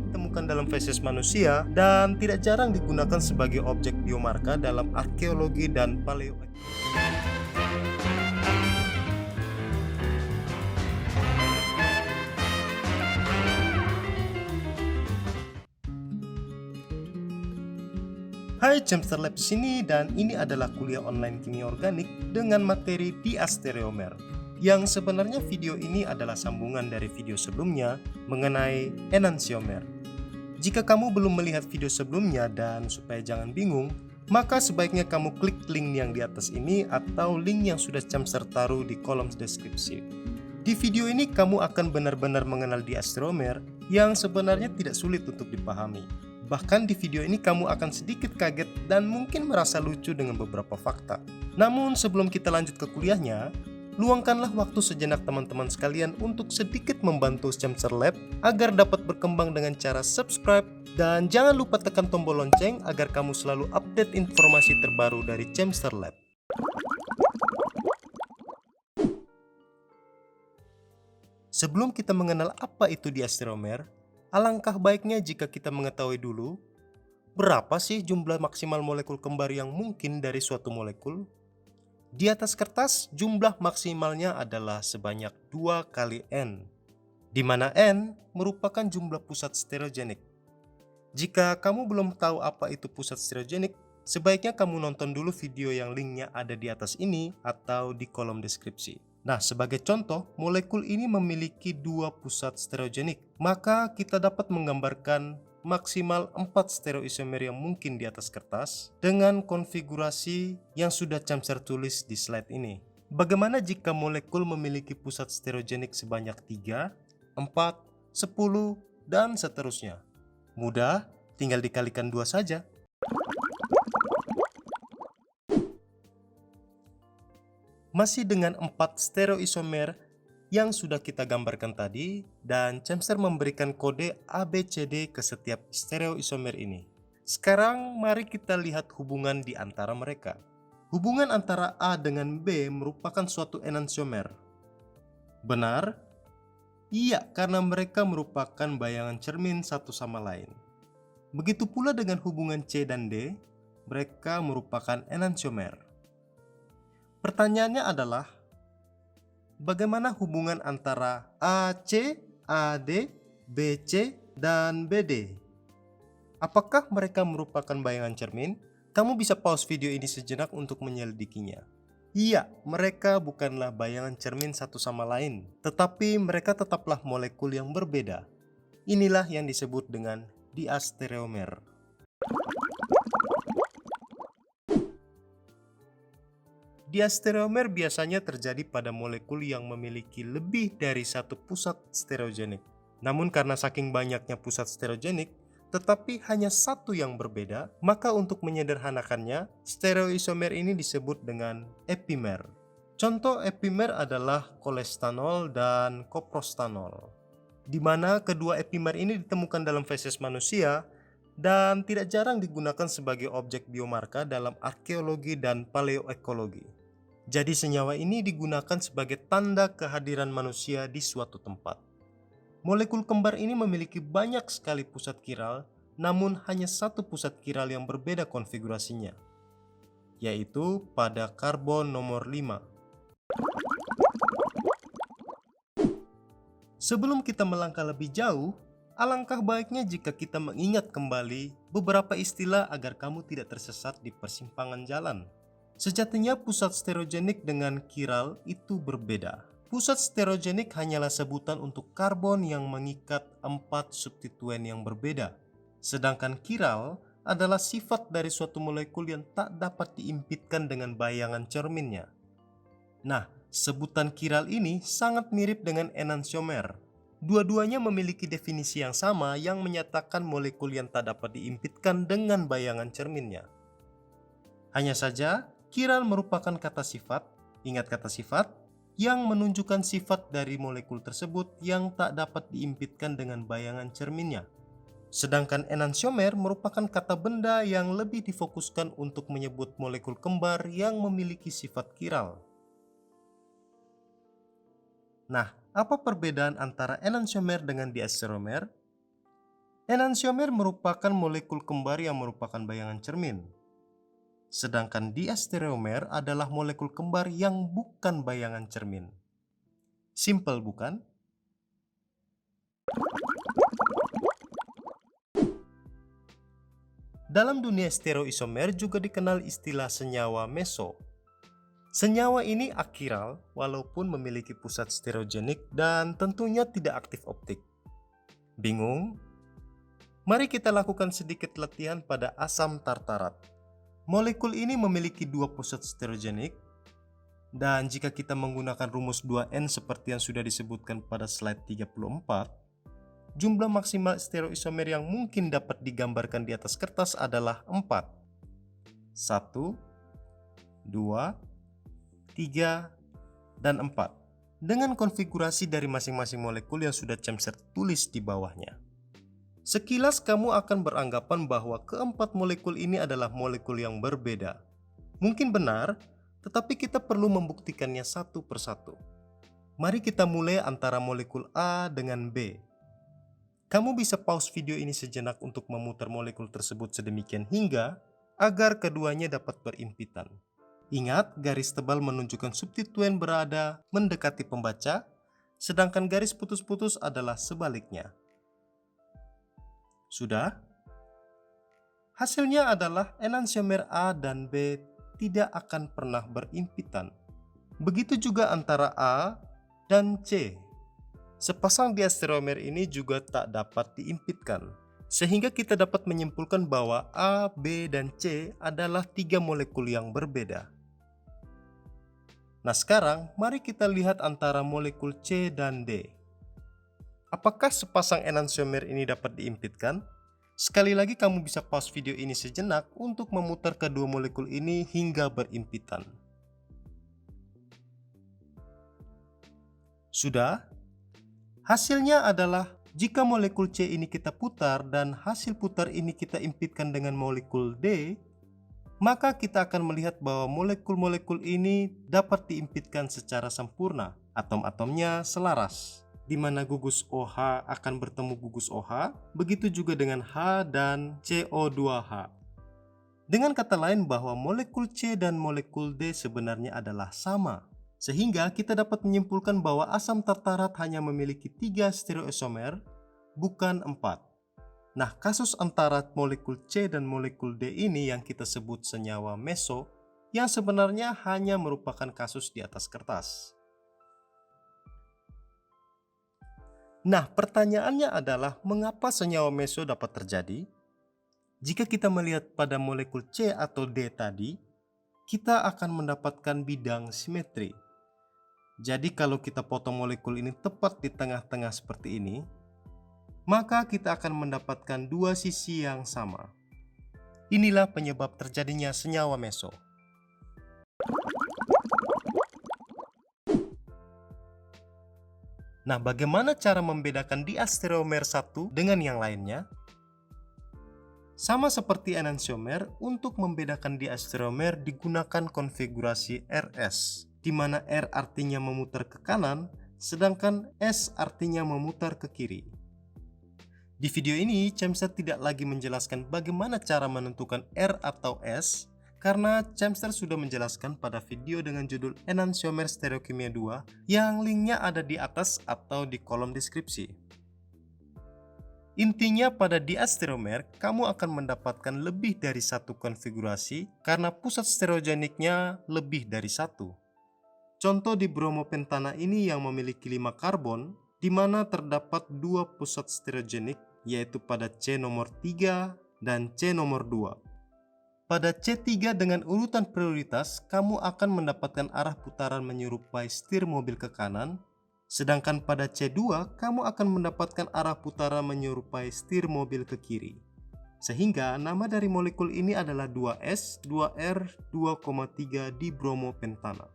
Ditemukan dalam feses manusia dan tidak jarang digunakan sebagai objek biomarker dalam arkeologi dan paleontologi. Hai, Chemster Lab di sini, dan ini adalah kuliah online kimia organik dengan materi diastereomer. Yang sebenarnya video ini adalah sambungan dari video sebelumnya mengenai enantiomer. Jika kamu belum melihat video sebelumnya dan supaya jangan bingung, maka sebaiknya kamu klik link yang di atas ini atau link yang sudah Chemster taruh di kolom deskripsi. Di video ini kamu akan benar-benar mengenal diastereomer yang sebenarnya tidak sulit untuk dipahami. Bahkan di video ini kamu akan sedikit kaget dan mungkin merasa lucu dengan beberapa fakta. Namun sebelum kita lanjut ke kuliahnya, luangkanlah waktu sejenak teman-teman sekalian untuk sedikit membantu Chemster Lab agar dapat berkembang dengan cara subscribe, dan jangan lupa tekan tombol lonceng agar kamu selalu update informasi terbaru dari Chemster Lab. Sebelum kita mengenal apa itu diastereomer, alangkah baiknya jika kita mengetahui dulu berapa sih jumlah maksimal molekul kembar yang mungkin dari suatu molekul. Di atas kertas, jumlah maksimalnya adalah sebanyak 2 kali N, di mana N merupakan jumlah pusat stereogenik. Jika kamu belum tahu apa itu pusat stereogenik, sebaiknya kamu nonton dulu video yang linknya ada di atas ini atau di kolom deskripsi. Nah, sebagai contoh, molekul ini memiliki 2 pusat stereogenik, maka kita dapat menggambarkan maksimal 4 stereoisomer yang mungkin di atas kertas dengan konfigurasi yang sudah Chemster tulis di slide ini. Bagaimana jika molekul memiliki pusat stereogenik sebanyak 3, 4, 10, dan seterusnya? Mudah, tinggal dikalikan 2 saja. Masih dengan 4 stereoisomer yang sudah kita gambarkan tadi, dan Chemster memberikan kode ABCD ke setiap stereoisomer ini. Sekarang mari kita lihat hubungan di antara mereka. Hubungan antara A dengan B merupakan suatu enantiomer. Benar? Iya, karena mereka merupakan bayangan cermin satu sama lain. Begitu pula dengan hubungan C dan D, mereka merupakan enantiomer. Pertanyaannya adalah, bagaimana hubungan antara AC, AD, BC, dan BD? Apakah mereka merupakan bayangan cermin? Kamu bisa pause video ini sejenak untuk menyelidikinya. Iya, mereka bukanlah bayangan cermin satu sama lain, tetapi mereka tetaplah molekul yang berbeda. Inilah yang disebut dengan diastereomer. Diastereomer biasanya terjadi pada molekul yang memiliki lebih dari satu pusat stereogenik. Namun karena saking banyaknya pusat stereogenik, tetapi hanya satu yang berbeda, maka untuk menyederhanakannya, stereoisomer ini disebut dengan epimer. Contoh epimer adalah kolestanol dan koprostanol, di mana kedua epimer ini ditemukan dalam feses manusia dan tidak jarang digunakan sebagai objek biomarker dalam arkeologi dan paleoekologi. Jadi senyawa ini digunakan sebagai tanda kehadiran manusia di suatu tempat. Molekul kembar ini memiliki banyak sekali pusat kiral, namun hanya satu pusat kiral yang berbeda konfigurasinya, yaitu pada karbon nomor 5. Sebelum kita melangkah lebih jauh, alangkah baiknya jika kita mengingat kembali beberapa istilah agar kamu tidak tersesat di persimpangan jalan. Sejatinya pusat stereogenik dengan kiral itu berbeda. Pusat stereogenik hanyalah sebutan untuk karbon yang mengikat 4 substituen yang berbeda. Sedangkan kiral adalah sifat dari suatu molekul yang tak dapat diimpitkan dengan bayangan cerminnya. Nah, sebutan kiral ini sangat mirip dengan enantiomer. Dua-duanya memiliki definisi yang sama yang menyatakan molekul yang tak dapat diimpitkan dengan bayangan cerminnya. Hanya saja, kiral merupakan kata sifat, ingat kata sifat, yang menunjukkan sifat dari molekul tersebut yang tak dapat diimpitkan dengan bayangan cerminnya. Sedangkan enantiomer merupakan kata benda yang lebih difokuskan untuk menyebut molekul kembar yang memiliki sifat kiral. Nah, Apa perbedaan antara enantiomer dengan diastereomer? Enantiomer merupakan molekul kembar yang merupakan bayangan cermin. Sedangkan diastereomer adalah molekul kembar yang bukan bayangan cermin. Simple bukan? Dalam dunia stereoisomer juga dikenal istilah senyawa meso. Senyawa ini akiral walaupun memiliki pusat stereogenik dan tentunya tidak aktif optik. Bingung? Mari kita lakukan sedikit latihan pada asam tartarat. Molekul ini memiliki dua pusat stereogenik, dan jika kita menggunakan rumus 2N seperti yang sudah disebutkan pada slide 34, jumlah maksimal stereoisomer yang mungkin dapat digambarkan di atas kertas adalah 4. 1, 2, 3, dan 4 dengan konfigurasi dari masing-masing molekul yang sudah Cemser tulis di bawahnya. Sekilas kamu akan beranggapan bahwa keempat molekul ini adalah molekul yang berbeda. Mungkin benar, tetapi kita perlu membuktikannya satu persatu. Mari kita mulai antara molekul A dengan B. Kamu bisa pause video ini sejenak untuk memutar molekul tersebut sedemikian hingga agar keduanya dapat berimpitan. Ingat, garis tebal menunjukkan substituen berada mendekati pembaca, sedangkan garis putus-putus adalah sebaliknya. Sudah? Hasilnya adalah enantiomer A dan B tidak akan pernah berimpitan. Begitu juga antara A dan C. Sepasang diastereomer ini juga tak dapat diimpitkan, sehingga kita dapat menyimpulkan bahwa A, B, dan C adalah tiga molekul yang berbeda. Nah sekarang, mari kita lihat antara molekul C dan D. Apakah sepasang enantiomer ini dapat diimpitkan? Sekali lagi kamu bisa pause video ini sejenak untuk memutar kedua molekul ini hingga berimpitan. Sudah? Hasilnya adalah jika molekul C ini kita putar dan hasil putar ini kita impitkan dengan molekul D, maka kita akan melihat bahwa molekul-molekul ini dapat diimpitkan secara sempurna. Atom-atomnya selaras, di mana gugus OH akan bertemu gugus OH, begitu juga dengan H dan CO2H. Dengan kata lain bahwa molekul C dan molekul D sebenarnya adalah sama, sehingga kita dapat menyimpulkan bahwa asam tartarat hanya memiliki 3 stereoisomer, bukan 4. Nah, kasus antara molekul C dan molekul D ini yang kita sebut senyawa meso, yang sebenarnya hanya merupakan kasus di atas kertas. Nah, pertanyaannya adalah mengapa senyawa meso dapat terjadi? Jika kita melihat pada molekul C atau D tadi, kita akan mendapatkan bidang simetri. Jadi kalau kita potong molekul ini tepat di tengah-tengah seperti ini, maka kita akan mendapatkan dua sisi yang sama. Inilah penyebab terjadinya senyawa meso. Nah, bagaimana cara membedakan diastereomer satu dengan yang lainnya? Sama seperti enantiomer, untuk membedakan diastereomer digunakan konfigurasi RS, di mana R artinya memutar ke kanan, sedangkan S artinya memutar ke kiri. Di video ini, Cemser tidak lagi menjelaskan bagaimana cara menentukan R atau S, karena Cemser sudah menjelaskan pada video dengan judul Enantiomer Stereokimia 2 yang linknya ada di atas atau di kolom deskripsi. Intinya pada diastereomer, kamu akan mendapatkan lebih dari satu konfigurasi karena pusat stereogeniknya lebih dari satu. Contoh di bromopentana ini yang memiliki 5 karbon, di mana terdapat 2 pusat stereogenik, yaitu pada C nomor 3 dan C nomor 2. Pada C3 dengan urutan prioritas, kamu akan mendapatkan arah putaran menyerupai setir mobil ke kanan, sedangkan pada C2 kamu akan mendapatkan arah putaran menyerupai setir mobil ke kiri. Sehingga nama dari molekul ini adalah 2S, 2R, 2,3 di bromopentana.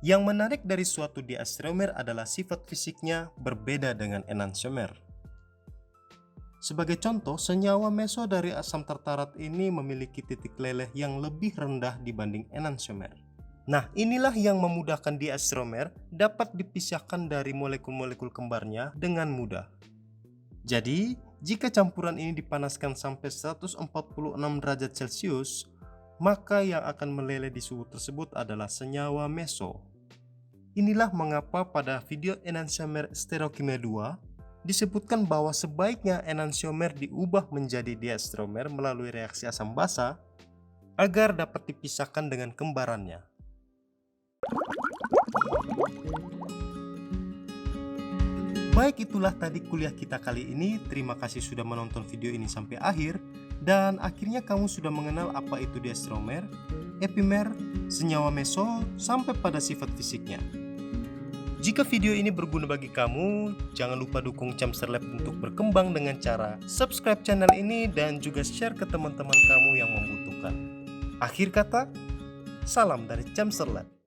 Yang menarik dari suatu diastereomer adalah sifat fisiknya berbeda dengan enantiomer. Sebagai contoh, senyawa meso dari asam tartarat ini memiliki titik leleh yang lebih rendah dibanding enantiomer. Nah, inilah yang memudahkan diastereomer dapat dipisahkan dari molekul-molekul kembarnya dengan mudah. Jadi, jika campuran ini dipanaskan sampai 146 derajat Celcius, maka yang akan meleleh di suhu tersebut adalah senyawa meso. Inilah mengapa pada video enantiomer stereokimia 2 disebutkan bahwa sebaiknya enantiomer diubah menjadi diastereomer melalui reaksi asam basa agar dapat dipisahkan dengan kembarannya. Baik, itulah tadi kuliah kita kali ini. Terima kasih sudah menonton video ini sampai akhir. Dan akhirnya kamu sudah mengenal apa itu diastereomer, epimer, senyawa meso, sampai pada sifat fisiknya. Jika video ini berguna bagi kamu, jangan lupa dukung Chamster Lab untuk berkembang dengan cara subscribe channel ini dan juga share ke teman-teman kamu yang membutuhkan. Akhir kata, salam dari Chamster Lab.